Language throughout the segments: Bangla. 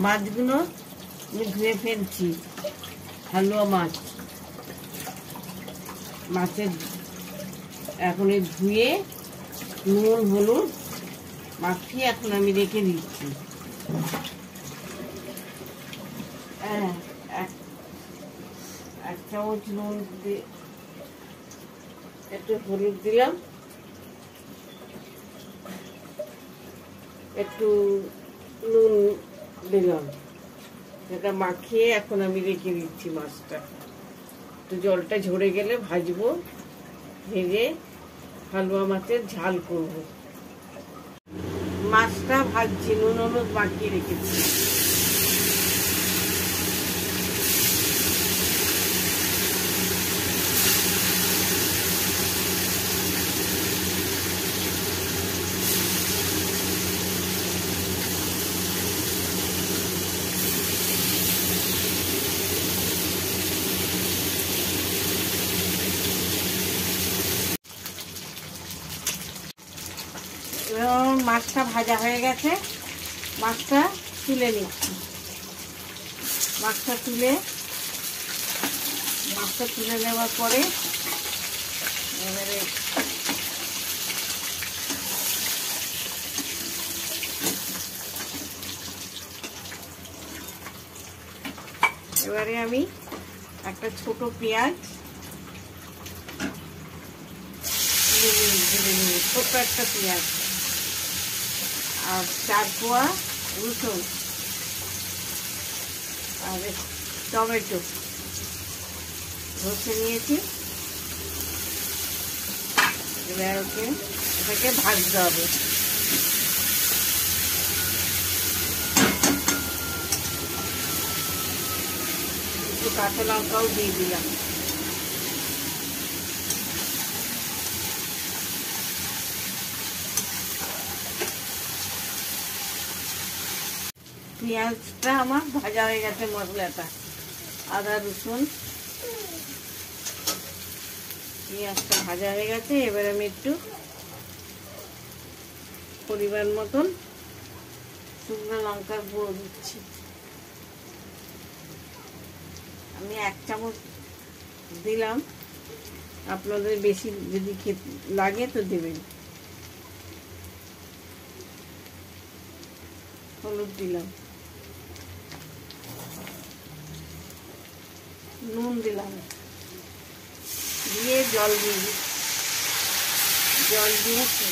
মাছগুলো আমি ধুয়ে ফেলছি। হালুয়া মাছ, মাছের এখন ধুয়ে নুন হলুদ মাখিয়ে এখন আমি রেখে দিচ্ছি। এক চামচ নুন দিয়ে একটু হলুদ দিলাম, একটু নুন দিলাম, সেটা মাখিয়ে এখন আমি রেখে দিচ্ছি মাছটা। তো জলটা ঝরে গেলে ভাজবো, ভেজে হালুয়া মাছের ঝাল করব। মাছটা ভাজছি, নুন হলুদ মাখিয়ে রেখেছি। মাছটা ভাজা হয়ে গেছে, মাছটা তুলে নিচ্ছি। মাছটা তুলে নেওয়ার পরে এবারে আমি একটা ছোট পেঁয়াজ, ছোট একটা পেঁয়াজ আর 4 কোয়া রসুন আর টমেটো ঘষে নিয়েছি। এবার এটাকে ভাজতে হবে। একটু কাঁচা লঙ্কাও দিয়ে দিলাম। পেঁয়াজটা আমার ভাজা হয়ে গেছে, মশলাটা আদা রসুন পেঁয়াজটা ভাজা হয়ে গেছে। এবার আমি একটু পরিমাণ মতন শুকনো লঙ্কার গুঁড়ো দিচ্ছি। আমি 1 চামচ দিলাম, আপনাদের বেশি যদি লাগে তো দেবেন। হলুদ দিলাম, নুন দিলাম, দিয়ে জল দিয়ে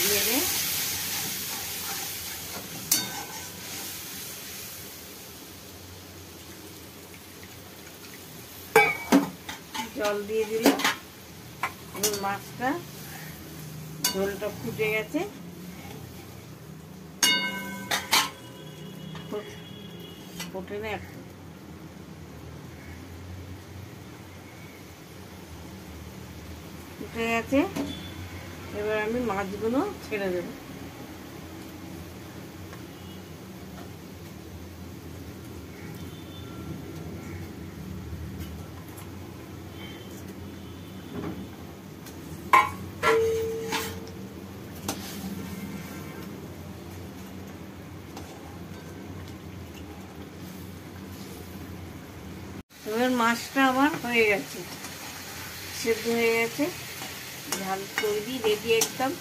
নেড়ে জল দিয়ে দিলাম। মাছটা ঝোলটা ফুটে গেছে, ফুটে না ফুটে গেছে। এবার আমি মাছগুলো ছেড়ে দেব। এবার মাছটা আমার হয়ে গেছে, সেদ্ধ হয়ে গেছে, ঝাল তৈরি, রেডি একদম।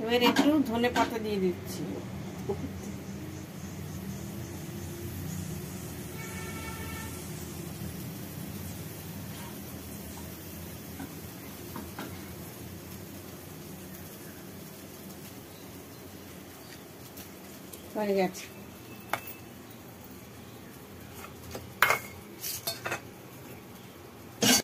এবার একটু ধনে পাতা দিয়ে দিচ্ছি। হয়ে গেছে।